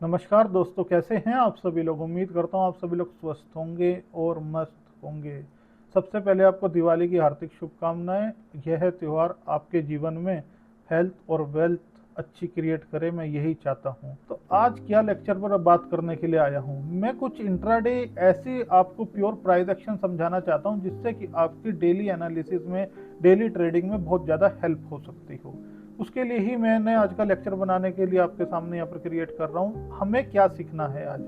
नमस्कार दोस्तों, कैसे हैं आप सभी लोग। उम्मीद करता हूं आप सभी लोग स्वस्थ होंगे और मस्त होंगे। सबसे पहले आपको दिवाली की हार्दिक शुभकामनाएं। यह त्यौहार आपके जीवन में हेल्थ और वेल्थ अच्छी क्रिएट करे, मैं यही चाहता हूं। तो आज क्या लेक्चर पर बात करने के लिए आया हूं। मैं कुछ इंट्राडे ऐसी आपको प्योर प्राइस एक्शन समझाना चाहता हूं जिससे कि आपकी डेली एनालिसिस में, डेली ट्रेडिंग में बहुत ज़्यादा हेल्प हो सकती हो। उसके लिए ही मैंने आज का लेक्चर बनाने के लिए आपके सामने यहाँ पर क्रिएट कर रहा हूँ। हमें क्या सीखना है आज।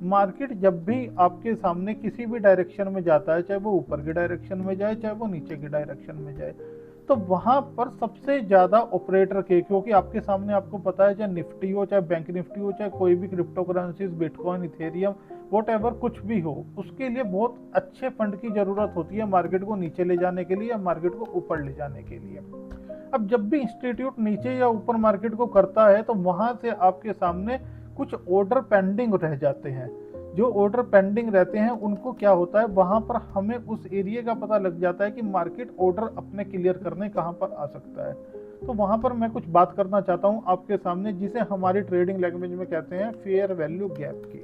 मार्केट जब भी आपके सामने किसी भी डायरेक्शन में जाता है, चाहे वो ऊपर की डायरेक्शन में जाए चाहे वो नीचे की डायरेक्शन में जाए, तो वहां पर सबसे ज्यादा ऑपरेटर के, क्योंकि आपके सामने आपको पता है, चाहे निफ्टी हो चाहे बैंक निफ्टी हो चाहे कोई भी crypto currencies, bitcoin, Ethereum, what ever कुछ भी हो, उसके लिए बहुत अच्छे फंड की जरूरत होती है मार्केट को नीचे ले जाने के लिए या मार्केट को ऊपर ले जाने के लिए। अब जब भी इंस्टीट्यूट नीचे या ऊपर मार्केट को करता है तो वहां से आपके सामने कुछ ऑर्डर पेंडिंग रह जाते हैं। जो ऑर्डर पेंडिंग रहते हैं उनको क्या होता है, वहां पर हमें उस एरिया का पता लग जाता है कि मार्केट ऑर्डर अपने क्लियर करने कहां पर आ सकता है। तो वहां पर मैं कुछ बात करना चाहता हूं आपके सामने, जिसे हमारी ट्रेडिंग लैंग्वेज में कहते हैं फेयर वैल्यू गैप की।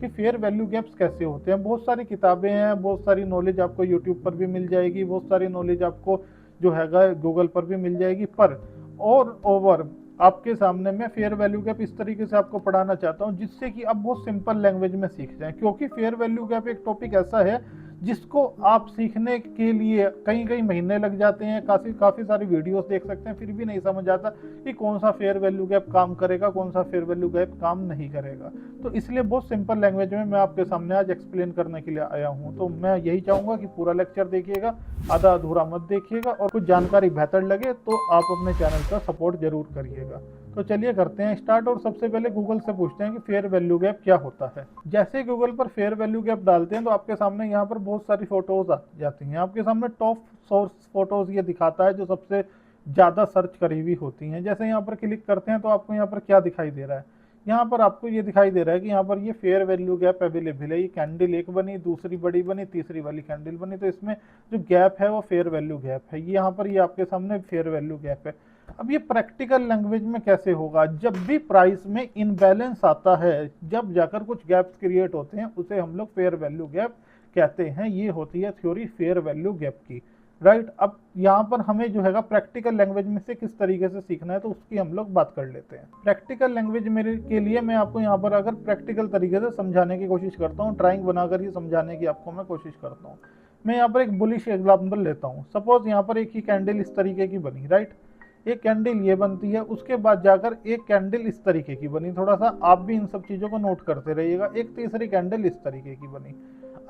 कि फेयर वैल्यू गैप्स कैसे होते हैं। बहुत सारी किताबें हैं, बहुत सारी नॉलेज आपको यूट्यूब पर भी मिल जाएगी, बहुत सारी नॉलेज आपको जो हैगा गूगल पर भी मिल जाएगी। पर और ओवर आपके सामने मैं फेयर वैल्यू गैप इस तरीके से आपको पढ़ाना चाहता हूं जिससे कि आप बहुत सिंपल लैंग्वेज में सीख जाएं। क्योंकि फेयर वैल्यू गैप एक टॉपिक ऐसा है जिसको आप सीखने के लिए कई कई महीने लग जाते हैं, काफी काफी सारी वीडियोस देख सकते हैं, फिर भी नहीं समझ आता कि कौन सा फेयर वैल्यू गैप काम करेगा, कौन सा फेयर वैल्यू गैप काम नहीं करेगा। तो इसलिए बहुत सिंपल लैंग्वेज में मैं आपके सामने आज एक्सप्लेन करने के लिए आया हूँ। तो मैं यही चाहूंगा कि पूरा लेक्चर देखिएगा, आधा अधूरा मत देखिएगा, और कुछ जानकारी बेहतर लगे तो आप अपने चैनल का सपोर्ट जरूर करिएगा। तो चलिए करते हैं स्टार्ट। और सबसे पहले गूगल से पूछते हैं कि फेयर वैल्यू गैप क्या होता है। जैसे गूगल पर फेयर वैल्यू गैप डालते हैं तो आपके सामने यहाँ पर बहुत सारी फोटोज आ जाती हैं। आपके सामने टॉप सोर्स फोटोज ये दिखाता है जो सबसे ज्यादा सर्च करी हुई होती हैं। जैसे यहाँ पर क्लिक करते हैं तो आपको यहाँ पर क्या दिखाई दे रहा है। यहाँ पर आपको ये दिखाई दे रहा है कि यहाँ पर ये फेयर वैल्यू गैप अवेलेबल है। ये कैंडल एक बनी, दूसरी बड़ी बनी, तीसरी वाली कैंडल बनी, तो इसमें जो गैप है वो फेयर वैल्यू गैप है। ये यहाँ पर ये आपके सामने फेयर वैल्यू गैप है। अब ये प्रैक्टिकल लैंग्वेज में कैसे होगा। जब भी प्राइस में इनबैलेंस आता है, जब जाकर कुछ गैप्स क्रिएट होते हैं, उसे हम लोग फेयर वैल्यू गैप कहते हैं। ये होती है थ्योरी फेयर वैल्यू गैप की, राइट। अब यहाँ पर हमें जो है प्रैक्टिकल लैंग्वेज में से किस तरीके से सीखना है तो उसकी हम लोग बात कर लेते हैं। प्रैक्टिकल लैंग्वेज मेरे के लिए मैं आपको यहाँ पर अगर प्रैक्टिकल तरीके से समझाने की कोशिश करता हूँ, ड्राइंग बनाकर ही समझाने की आपको मैं कोशिश करता हूँ। मैं यहाँ पर एक बुलिश एग्जाम्पल लेता हूँ। सपोज यहाँ पर एक ही कैंडल इस तरीके की बनी, राइट। एक कैंडल ये बनती है, उसके बाद जाकर एक कैंडल इस तरीके की बनी। थोड़ा सा आप भी इन सब चीजों को नोट करते रहिएगा। एक तीसरी कैंडल इस तरीके की बनी।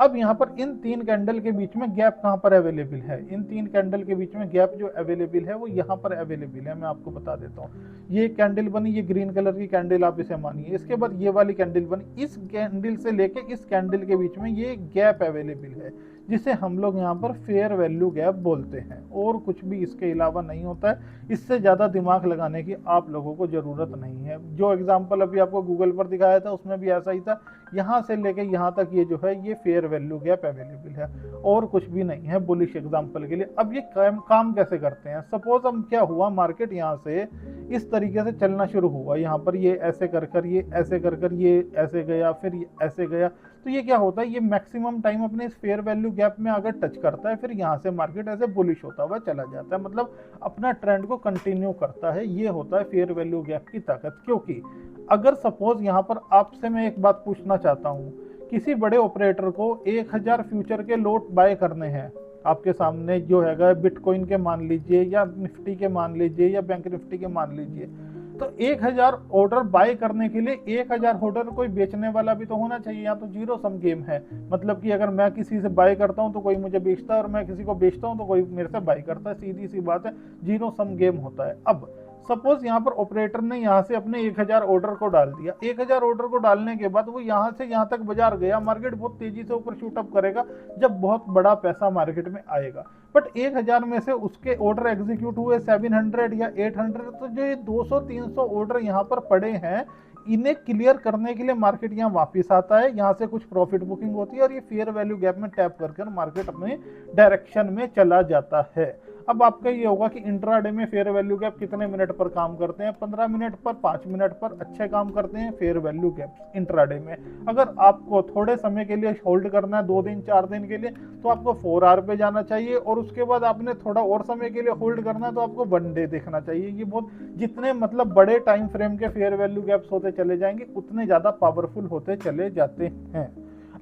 अब यहाँ पर इन तीन कैंडल के बीच में गैप कहाँ पर अवेलेबल है। इन तीन कैंडल के बीच में गैप जो अवेलेबल है वो यहाँ पर अवेलेबल है। मैं आपको बता देता हूँ। ये कैंडल बनी, ये ग्रीन कलर की कैंडल आप इसे मानिए। इसके बाद ये वाली कैंडल बनी। इस कैंडल से लेके इस कैंडल के बीच में ये गैप अवेलेबल है, जिसे हम लोग यहाँ पर फेयर वैल्यू गैप बोलते हैं। और कुछ भी इसके अलावा नहीं होता है। इससे ज़्यादा दिमाग लगाने की आप लोगों को ज़रूरत नहीं है। जो एग्जाम्पल अभी आपको गूगल पर दिखाया था उसमें भी ऐसा ही था। यहाँ से लेके यहाँ तक ये जो है ये फेयर वैल्यू गैप अवेलेबल है, और कुछ भी नहीं है बुलिश एग्जाम्पल के लिए। अब ये काम कैसे करते हैं। सपोज हम क्या हुआ, मार्केट यहाँ से इस तरीके से चलना शुरू हुआ। यहाँ पर ये ऐसे कर ये ऐसे कर ये ऐसे गया, फिर ये ऐसे गया। तो ये क्या होता है, ये मैक्सिमम टाइम अपने इस फेयर वैल्यू गैप में अगर टच करता है, फिर यहाँ से मार्केट ऐसे बुलिश होता हुआ चला जाता है, मतलब अपना ट्रेंड को कंटिन्यू करता है। ये होता है फेयर वैल्यू गैप की ताकत। क्योंकि अगर सपोज यहाँ पर आपसे मैं एक बात पूछना चाहता हूँ, किसी बड़े ऑपरेटर को 1000 फ्यूचर के लोट बाय करने हैं। आपके सामने जो है बिटकॉइन के मान लीजिए, या निफ्टी के मान लीजिए, या बैंक निफ्टी के मान लीजिए। तो 1000 ऑर्डर बाय करने के लिए 1000 ऑर्डर कोई बेचने वाला भी तो होना चाहिए। या तो जीरो सम गेम है, मतलब कि अगर मैं किसी से बाय करता हूं तो कोई मुझे बेचता है, और मैं किसी को बेचता हूं तो कोई मेरे से बाय करता है। सीधी सी बात है, जीरो सम गेम होता है। अब सपोज यहाँ पर ऑपरेटर ने यहाँ से अपने 1000 ऑर्डर को डाल दिया। 1000 ऑर्डर को डालने के बाद वो यहाँ से यहाँ तक बाजार गया। मार्केट बहुत तेजी से ऊपर शूटअप करेगा जब बहुत बड़ा पैसा मार्केट में आएगा। बट 1000 में से उसके ऑर्डर एग्जीक्यूट हुए 700 या 800। तो जो ये 200-300 ऑर्डर यहाँ पर पड़े हैं, इन्हें क्लियर करने के लिए मार्केट यहाँ वापस आता है। यहाँ से कुछ प्रॉफिट बुकिंग होती है और ये फेयर वैल्यू गैप में टैप कर मार्केट अपने डायरेक्शन में चला जाता है। अब आपका ये होगा कि इंट्राडे में फेयर वैल्यू गैप कितने मिनट पर काम करते हैं, 15 मिनट पर, 5 मिनट पर अच्छे काम करते हैं फेयर वैल्यू गैप इंट्राडे में। अगर आपको थोड़े समय के लिए होल्ड करना है, 2 दिन 4 दिन के लिए, तो आपको 4 आवर पे जाना चाहिए, और उसके बाद आपने थोड़ा और समय के लिए होल्ड करना है तो आपको 1 डे देखना चाहिए। ये बहुत, जितने मतलब बड़े टाइम फ्रेम के फेयर वैल्यू गैप्स होते चले जाएंगे उतने ज्यादा पावरफुल होते चले जाते हैं।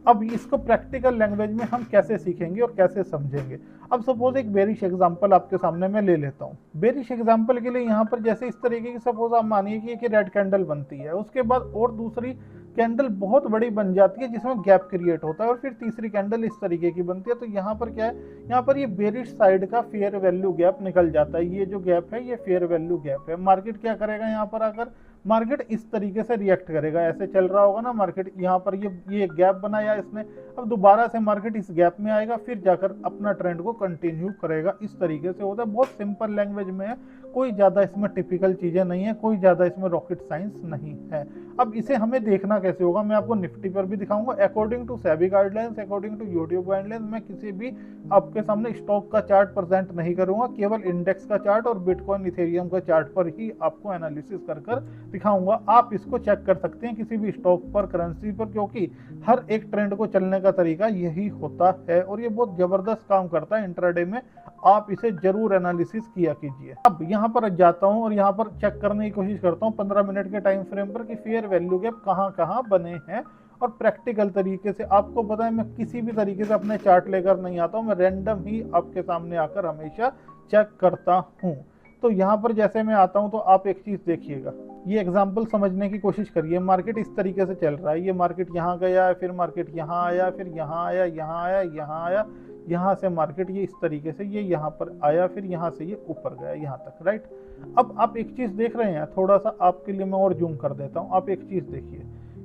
अब इसको प्रैक्टिकल लैंग्वेज में हम कैसे सीखेंगे और कैसे समझेंगे। अब सपोज एक बेरिश एग्जांपल आपके सामने मैं ले लेता हूँ। बेरिश एग्जांपल के लिए यहाँ पर जैसे इस तरीके की, सपोज आप मानिए कि एक रेड कैंडल बनती है, उसके बाद और दूसरी कैंडल बहुत बड़ी बन जाती है जिसमें गैप क्रिएट होता है, और फिर तीसरी कैंडल इस तरीके की बनती है। तो यहाँ पर क्या है, यहाँ पर ये बेरिश साइड का फेयर वैल्यू गैप निकल जाता है। ये जो गैप है ये फेयर वैल्यू गैप है। मार्केट क्या करेगा, यहाँ पर आकर मार्केट इस तरीके से रिएक्ट करेगा, ऐसे चल रहा होगा ना मार्केट, यहाँ पर ये गैप बनाया इसने, अब दोबारा से मार्केट इस गैप में आएगा, फिर जाकर अपना ट्रेंड को कंटिन्यू करेगा। इस तरीके से होता है, बहुत सिंपल लैंग्वेज में है, कोई ज़्यादा इसमें टिपिकल चीज़ें नहीं है, कोई ज़्यादा इसमें रॉकेट साइंस नहीं है। अब इसे हमें देखना कैसे होगा, मैं आपको निफ्टी पर भी दिखाऊंगा। According to SEBI guidelines, according to YouTube guidelines, मैं किसी भी आपके सामने स्टॉक का चार्ट प्रेजेंट नहीं करूंगा, केवल इंडेक्स का चार्ट और बिटकॉइन इथेरियम का चार्ट पर ही आपको एनालिसिस कर दिखाऊंगा। आप इसको चेक कर सकते हैं किसी भी स्टॉक पर, करेंसी पर, क्योंकि हर एक ट्रेंड को चलने का तरीका यही होता है और ये बहुत जबरदस्त काम करता है इंट्राडे में। आप इसे जरूर एनालिसिस किया कीजिए। अब यहाँ पर जाता हूँ और यहाँ पर चेक करने की कोशिश करता हूँ 15 मिनट के टाइम फ्रेम पर कि फेयर वैल्यू गैप कहाँ कहाँ बने हैं, और प्रैक्टिकल तरीके से आपको पता है मैं किसी भी तरीके से अपने चार्ट लेकर नहीं आता हूँ, मैं रैंडम ही आपके सामने आकर हमेशा चेक करता हूँ। तो यहाँ पर जैसे मैं आता हूँ तो आप एक चीज देखिएगा, ये एग्जाम्पल समझने की कोशिश करिए। मार्केट इस तरीके से चल रहा है, ये मार्केट यहाँ गया, फिर मार्केट यहाँ आया, फिर यहाँ आया, यहाँ आया, यहाँ आया, यहाँ से मार्केट ये इस तरीके से ये यहाँ पर आया, फिर यहाँ से ये ऊपर गया यहाँ तक, राइट। अब आप एक चीज देख रहे हैं, थोड़ा सा आपके लिए मैं और जूम कर देता हूँ। आप एक चीज देखिए,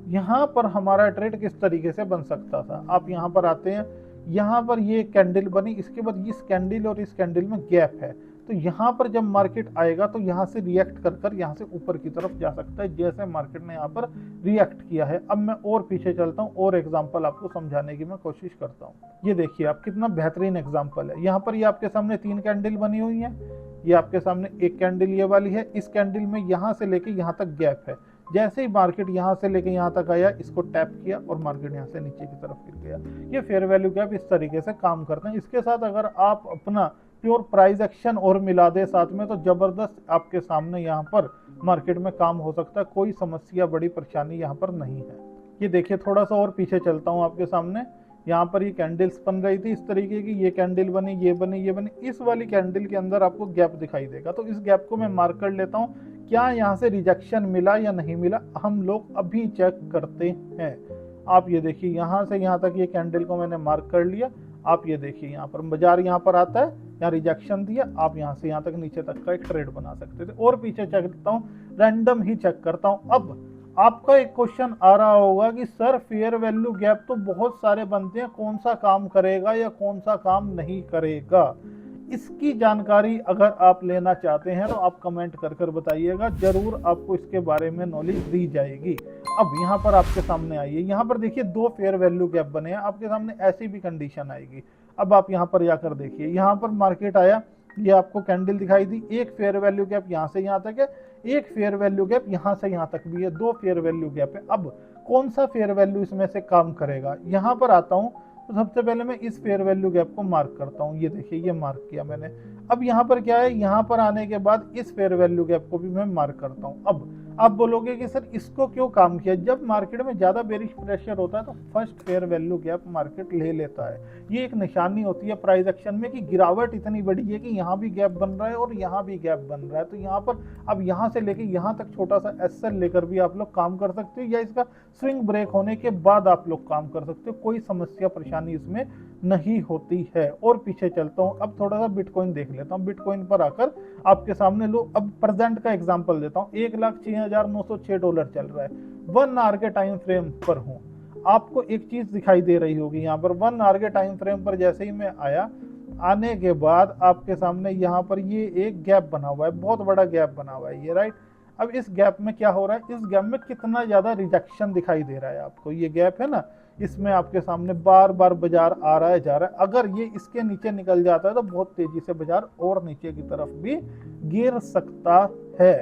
यहाँ पर हमारा ट्रेड किस तरीके से बन सकता था। आप यहाँ पर आते हैं, यहाँ पर ये कैंडल बनी, इसके बाद इस कैंडल और इस कैंडल में गैप है, तो यहाँ पर जब मार्केट आएगा तो यहाँ से रिएक्ट कर यहाँ से ऊपर की तरफ जा सकता है, जैसे मार्केट ने यहाँ पर रिएक्ट किया है। अब मैं और पीछे चलता हूँ और एग्जांपल आपको समझाने की मैं कोशिश करता हूँ। ये देखिए आप, कितना बेहतरीन एग्जांपल है। यहाँ पर ये आपके सामने 3 कैंडल बनी हुई है, ये आपके सामने एक कैंडल ये वाली है, इस कैंडल में यहाँ से लेके यहाँ तक गैप है। जैसे ही मार्केट यहाँ से लेके यहाँ तक आया, इसको टैप किया और मार्केट यहाँ से नीचे की तरफ गिर गया। ये फेयर वैल्यू गैप इस तरीके से काम करते हैं। इसके साथ अगर आप अपना प्योर प्राइस एक्शन और मिला दे साथ में, तो जबरदस्त आपके सामने यहाँ पर मार्केट में काम हो सकता है। कोई समस्या, बड़ी परेशानी यहाँ पर नहीं है। ये देखिए, थोड़ा सा और पीछे चलता हूँ आपके सामने। यहाँ पर ये कैंडल्स बन रही थी इस तरीके की, ये कैंडल बनी, ये बनी, ये बनी। इस वाली कैंडल के अंदर आपको गैप दिखाई देगा, तो इस गैप को मैं मार्क कर लेता हूँ। क्या यहाँ से रिजेक्शन मिला या नहीं मिला, हम लोग अभी चेक करते हैं। आप ये देखिए, यहाँ से यहाँ तक ये कैंडल को मैंने मार्क कर लिया। आप ये देखिए, यहाँ पर बाजार यहाँ पर आता है, यहाँ रिजेक्शन दिया, आप यहाँ से यहाँ तक नीचे तक का एक ट्रेड बना सकते थे। और पीछे चेक करता हूँ, रैंडम ही चेक करता हूँ। अब आपका एक क्वेश्चन आ रहा होगा कि सर फेयर वैल्यू गैप तो बहुत सारे बनते हैं, कौन सा काम करेगा या कौन सा काम नहीं करेगा। इसकी जानकारी अगर आप लेना चाहते हैं तो आप कमेंट कर बताइएगा, जरूर आपको इसके बारे में नॉलेज दी जाएगी। अब यहाँ पर आपके सामने आइए, यहाँ पर देखिए 2 फेयर वैल्यू गैप बने हैं आपके सामने, ऐसी भी कंडीशन आएगी। अब आप यहाँ पर जाकर देखिए, यहाँ पर मार्केट आया, ये आपको कैंडल दिखाई दी, एक फेयर वैल्यू गैप यहाँ से यहाँ तक है, एक फेयर वैल्यू गैप यहाँ से यहाँ तक भी है, 2 फेयर वैल्यू गैप है। अब कौन सा फेयर वैल्यू इसमें से काम करेगा, यहाँ पर आता हूँ तो सबसे पहले मैं इस फेयर वैल्यू गैप को मार्क करता हूँ। ये देखिए, ये मार्क किया मैंने। अब यहाँ पर क्या है, यहाँ पर आने के बाद इस फेयर वैल्यू गैप को भी मैं मार्क करता हूँ। अब आप बोलोगे कि सर इसको क्यों काम किया, जब मार्केट में ज्यादा बेरिश प्रेशर होता है तो first fair value gap market ले लेता है। ये एक निशानी होती है प्राइस एक्शन में कि गिरावट इतनी बड़ी है कि यहाँ भी गैप बन रहा है और यहाँ भी गैप बन रहा है। तो यहाँ पर अब यहाँ से लेके यहाँ तक छोटा सा एसएल लेकर भी आप लोग काम कर सकते हो, या इसका स्विंग ब्रेक होने के बाद आप लोग काम कर सकते हो, कोई समस्या परेशानी इसमें नहीं होती है। और पीछे चलता हूँ, अब थोड़ा सा बिटकॉइन देख लेता हूँ। बिटकॉइन पर आकर आपके सामने लो, अब प्रेजेंट का एग्जांपल देता हूँ। $1,06,906 चल रहा है, 1 आवर के टाइम फ्रेम पर हूँ। आपको एक चीज दिखाई दे रही होगी, यहाँ पर 1 आवर के टाइम फ्रेम पर जैसे ही मैं आया, आने के बाद आपके सामने यहाँ पर ये एक गैप बना हुआ है, बहुत बड़ा गैप बना हुआ है ये, राइट। अब इस गैप में क्या हो रहा है, इस गैप में कितना ज्यादा रिजेक्शन दिखाई दे रहा है आपको, ये गैप है ना, इसमें आपके सामने बार बार बाजार आ रहा है जा रहा है। अगर ये इसके नीचे निकल जाता है तो बहुत तेजी से बाजार और नीचे की तरफ भी गिर सकता है।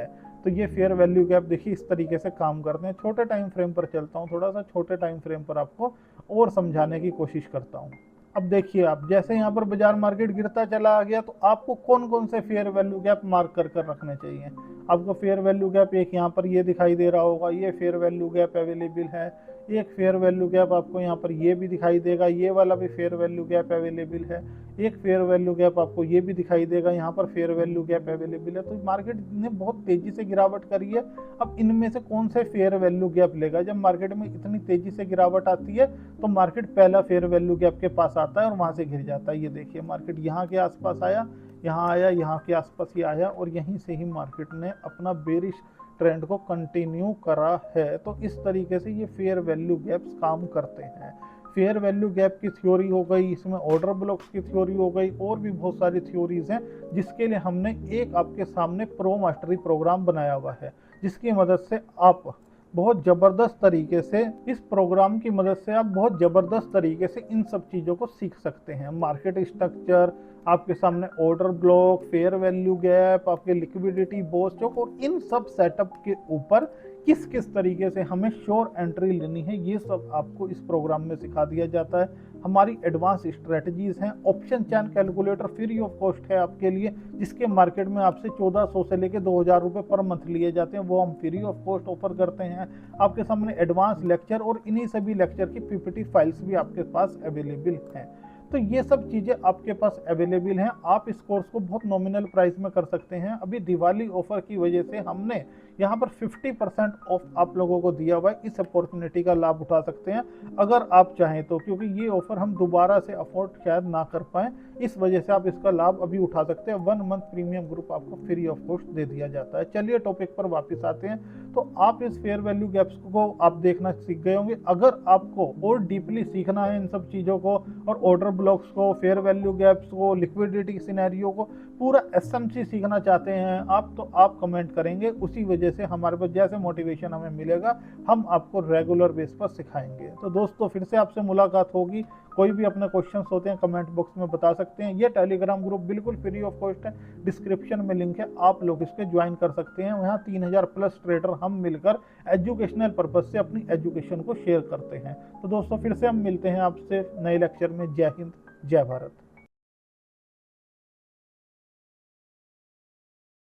तो ये फेयर वैल्यू गैप देखिए इस तरीके से काम करते हैं। छोटे टाइम फ्रेम पर चलता हूँ, थोड़ा सा छोटे टाइम फ्रेम पर आपको और समझाने की कोशिश करता हूँ। अब देखिए आप जैसे यहाँ पर बाजार मार्केट गिरता चला आ गया तो आपको कौन कौन से फेयर वैल्यू गैप मार्क कर कर रखने चाहिए। आपको फेयर वैल्यू गैप एक यहाँ पर ये दिखाई दे रहा होगा, ये फेयर वैल्यू गैप अवेलेबल है। एक फेयर वैल्यू गैप आपको यहाँ पर ये भी दिखाई देगा, ये वाला भी फेयर वैल्यू गैप अवेलेबल है। एक फेयर वैल्यू गैप आपको ये भी दिखाई देगा, यहाँ पर फेयर वैल्यू गैप अवेलेबल है। तो मार्केट ने बहुत तेजी से गिरावट करी है। अब इनमें से कौन से फेयर वैल्यू गैप लेगा। जब मार्केट में इतनी तेजी से गिरावट आती है तो मार्केट पहला फेयर वैल्यू गैप के पास आता है और वहां से गिर जाता है। ये देखिए मार्केट यहाँ के आसपास आया, यहाँ आया, यहाँ के आसपास ही आया और यहीं से ही मार्केट ने अपना बेरिश ट्रेंड को कंटिन्यू करा है। तो इस तरीके से ये फेयर वैल्यू गैप्स काम करते हैं। फेयर वैल्यू गैप की थ्योरी हो गई, इसमें ऑर्डर ब्लॉक्स की थ्योरी हो गई और भी बहुत सारी थ्योरीज हैं जिसके लिए हमने एक आपके सामने प्रो मास्टरी प्रोग्राम बनाया हुआ है, जिसकी मदद से आप बहुत ज़बरदस्त तरीके से इस प्रोग्राम की मदद से आप बहुत ज़बरदस्त तरीके से इन सब चीज़ों को सीख सकते हैं। मार्केट स्ट्रक्चर, आपके सामने order block, fair value gap, आपके लिक्विडिटी बॉस चौक और इन सब सेटअप के ऊपर किस किस तरीके से हमें श्योर एंट्री लेनी है, ये सब आपको इस प्रोग्राम में सिखा दिया जाता है। हमारी एडवांस स्ट्रेटजीज हैं। Option chain calculator free of cost है आपके लिए, जिसके मार्केट में आपसे 1400 से लेकर 2000 रुपये पर मंथ लिए जाते हैं, वो हम फ्री ऑफ कॉस्ट ऑफर करते हैं। आपके सामने एडवांस लेक्चर और इन्हीं सभी लेक्चर की पीपीटी फाइल्स भी आपके पास अवेलेबल हैं। तो ये सब चीज़ें आपके पास अवेलेबल हैं। आप इस कोर्स को बहुत नॉमिनल प्राइस में कर सकते हैं। अभी दिवाली ऑफर की वजह से हमने यहाँ पर 50% ऑफ आप लोगों को दिया हुआ है। इस अपॉर्चुनिटी का लाभ उठा सकते हैं अगर आप चाहें तो, क्योंकि ये ऑफर हम दोबारा से अफोर्ड शायद ना कर पाएँ, इस वजह से आप इसका लाभ अभी उठा सकते हैं। 1 मंथ प्रीमियम ग्रुप आपको फ्री ऑफ कॉस्ट दे दिया जाता है। चलिए टॉपिक पर वापस आते हैं। तो आप इस फेयर वैल्यू गैप्स को आप देखना सीख गए होंगे। अगर आपको और डीपली सीखना है इन सब चीज़ों को और ऑर्डर ब्लॉक्स को, फेयर वैल्यू गैप्स को, लिक्विडिटी सिनेरियो को, पूरा एसएमसी सीखना चाहते हैं आप, तो आप कमेंट करेंगे। उसी वजह से हमारे पास जैसे मोटिवेशन हमें मिलेगा हम आपको रेगुलर बेस पर सिखाएंगे। तो दोस्तों फिर से आपसे मुलाकात होगी। कोई भी अपने क्वेश्चंस होते हैं कमेंट बॉक्स में बता सकते हैं। ये टेलीग्राम ग्रुप बिल्कुल फ्री ऑफ कॉस्ट है, डिस्क्रिप्शन में लिंक है, आप लोग इसके ज्वाइन कर सकते हैं। यहाँ 3000 प्लस ट्रेडर हम मिलकर एजुकेशनल पर्पज से अपनी एजुकेशन को शेयर करते हैं। तो दोस्तों फिर से हम मिलते हैं आपसे नए लेक्चर में। जय हिंद, जय भारत।